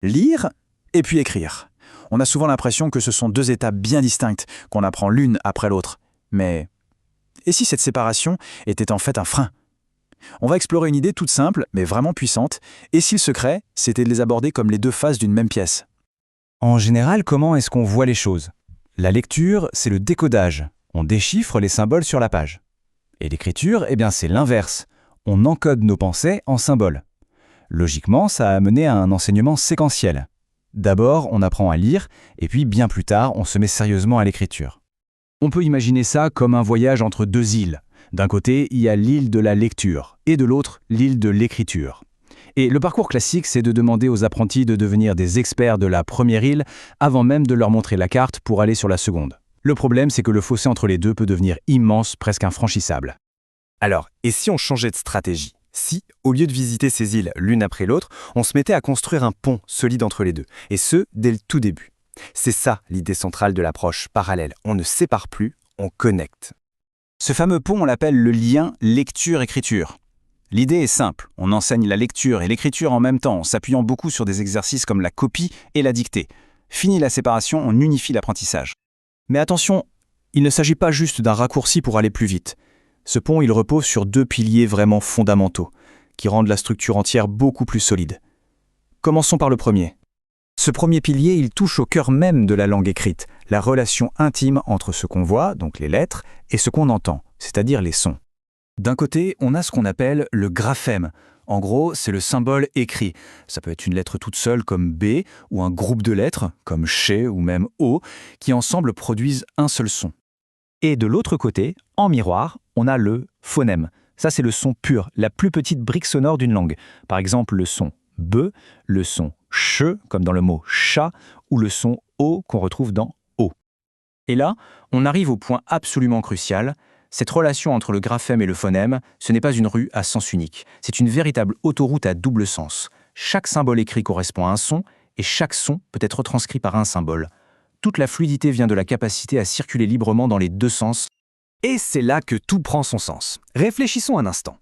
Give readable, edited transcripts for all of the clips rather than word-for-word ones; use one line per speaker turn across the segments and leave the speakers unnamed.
Lire et puis écrire. On a souvent l'impression que ce sont deux étapes bien distinctes, qu'on apprend l'une après l'autre. Mais et si cette séparation était en fait un frein? On va explorer une idée toute simple, mais vraiment puissante, et si le secret, c'était de les aborder comme les deux faces d'une même pièce.
En général, comment est-ce qu'on voit les choses? La lecture, c'est le décodage. On déchiffre les symboles sur la page. Et l'écriture, c'est l'inverse. On encode nos pensées en symboles. Logiquement, ça a mené à un enseignement séquentiel. D'abord, on apprend à lire, et puis bien plus tard, on se met sérieusement à l'écriture. On peut imaginer ça comme un voyage entre deux îles. D'un côté, il y a l'île de la lecture, et de l'autre, l'île de l'écriture. Et le parcours classique, c'est de demander aux apprentis de devenir des experts de la première île avant même de leur montrer la carte pour aller sur la seconde. Le problème, c'est que le fossé entre les deux peut devenir immense, presque infranchissable.
Alors, et si on changeait de stratégie? Si, au lieu de visiter ces îles l'une après l'autre, on se mettait à construire un pont solide entre les deux, et ce, dès le tout début. C'est ça l'idée centrale de l'approche parallèle. On ne sépare plus, on connecte.
Ce fameux pont, on l'appelle le lien lecture-écriture. L'idée est simple, on enseigne la lecture et l'écriture en même temps, en s'appuyant beaucoup sur des exercices comme la copie et la dictée. Fini la séparation, on unifie l'apprentissage. Mais attention, il ne s'agit pas juste d'un raccourci pour aller plus vite. Ce pont, il repose sur deux piliers vraiment fondamentaux, qui rendent la structure entière beaucoup plus solide. Commençons par le premier. Ce premier pilier, il touche au cœur même de la langue écrite, la relation intime entre ce qu'on voit, donc les lettres, et ce qu'on entend, c'est-à-dire les sons. D'un côté, on a ce qu'on appelle le graphème. En gros, c'est le symbole écrit. Ça peut être une lettre toute seule comme B, ou un groupe de lettres, comme ch ou même O, qui ensemble produisent un seul son. Et de l'autre côté, en miroir, on a le phonème. Ça, c'est le son pur, la plus petite brique sonore d'une langue. Par exemple, le son B, le son ch, comme dans le mot chat, ou le son O qu'on retrouve dans O. Et là, on arrive au point absolument crucial. Cette relation entre le graphème et le phonème, ce n'est pas une rue à sens unique. C'est une véritable autoroute à double sens. Chaque symbole écrit correspond à un son, et chaque son peut être retranscrit par un symbole. Toute la fluidité vient de la capacité à circuler librement dans les deux sens. Et c'est là que tout prend son sens. Réfléchissons un instant.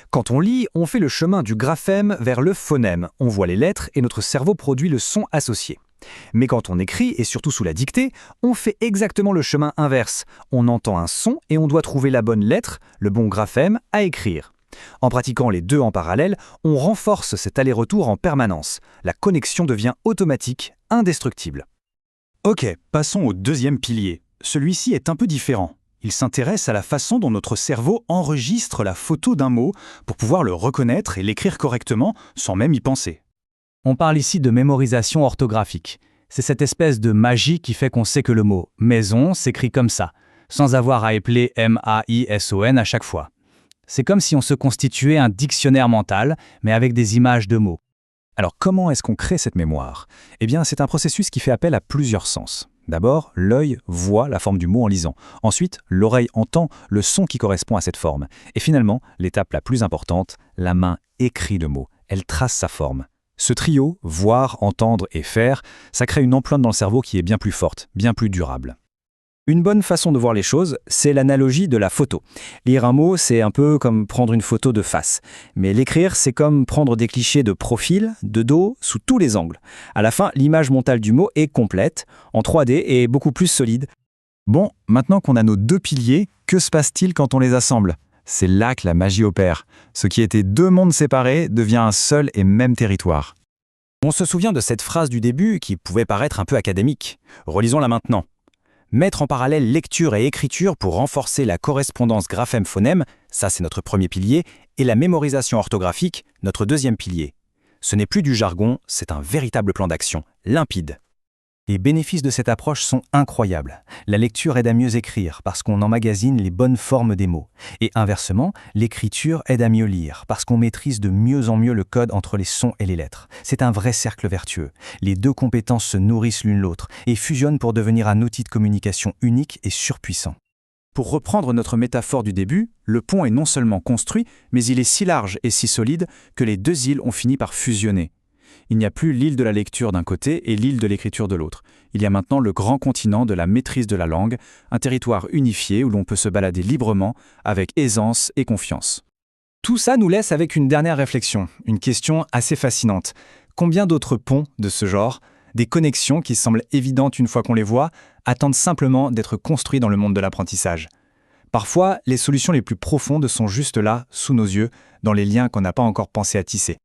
Quand on lit, on fait le chemin du graphème vers le phonème. On voit les lettres et notre cerveau produit le son associé. Mais quand on écrit, et surtout sous la dictée, on fait exactement le chemin inverse. On entend un son et on doit trouver la bonne lettre, le bon graphème, à écrire. En pratiquant les deux en parallèle, on renforce cet aller-retour en permanence. La connexion devient automatique, indestructible.
Ok, passons au deuxième pilier. Celui-ci est un peu différent. Il s'intéresse à la façon dont notre cerveau enregistre la photo d'un mot pour pouvoir le reconnaître et l'écrire correctement sans même y penser.
On parle ici de mémorisation orthographique. C'est cette espèce de magie qui fait qu'on sait que le mot « maison » s'écrit comme ça, sans avoir à épeler M-A-I-S-O-N à chaque fois. C'est comme si on se constituait un dictionnaire mental, mais avec des images de mots.
Alors comment est-ce qu'on crée cette mémoire? C'est un processus qui fait appel à plusieurs sens. D'abord, l'œil voit la forme du mot en lisant. Ensuite, l'oreille entend le son qui correspond à cette forme. Et finalement, l'étape la plus importante, la main écrit le mot. Elle trace sa forme. Ce trio, voir, entendre et faire, ça crée une empreinte dans le cerveau qui est bien plus forte, bien plus durable. Une bonne façon de voir les choses, c'est l'analogie de la photo. Lire un mot, c'est un peu comme prendre une photo de face. Mais l'écrire, c'est comme prendre des clichés de profil, de dos, sous tous les angles. À la fin, l'image mentale du mot est complète, en 3D et beaucoup plus solide. Bon, maintenant qu'on a nos deux piliers, que se passe-t-il quand on les assemble? C'est là que la magie opère. Ce qui était deux mondes séparés devient un seul et même territoire.
On se souvient de cette phrase du début qui pouvait paraître un peu académique. Relisons-la maintenant. Mettre en parallèle lecture et écriture pour renforcer la correspondance graphème-phonème, ça c'est notre premier pilier, et la mémorisation orthographique, notre deuxième pilier. Ce n'est plus du jargon, c'est un véritable plan d'action, limpide. Les bénéfices de cette approche sont incroyables. La lecture aide à mieux écrire parce qu'on emmagasine les bonnes formes des mots. Et inversement, l'écriture aide à mieux lire parce qu'on maîtrise de mieux en mieux le code entre les sons et les lettres. C'est un vrai cercle vertueux. Les deux compétences se nourrissent l'une l'autre et fusionnent pour devenir un outil de communication unique et surpuissant.
Pour reprendre notre métaphore du début, le pont est non seulement construit, mais il est si large et si solide que les deux îles ont fini par fusionner. Il n'y a plus l'île de la lecture d'un côté et l'île de l'écriture de l'autre. Il y a maintenant le grand continent de la maîtrise de la langue, un territoire unifié où l'on peut se balader librement, avec aisance et confiance.
Tout ça nous laisse avec une dernière réflexion, une question assez fascinante.
Combien d'autres ponts de ce genre, des connexions qui semblent évidentes une fois qu'on les voit, attendent simplement d'être construits dans le monde de l'apprentissage? Parfois, les solutions les plus profondes sont juste là, sous nos yeux, dans les liens qu'on n'a pas encore pensé à tisser.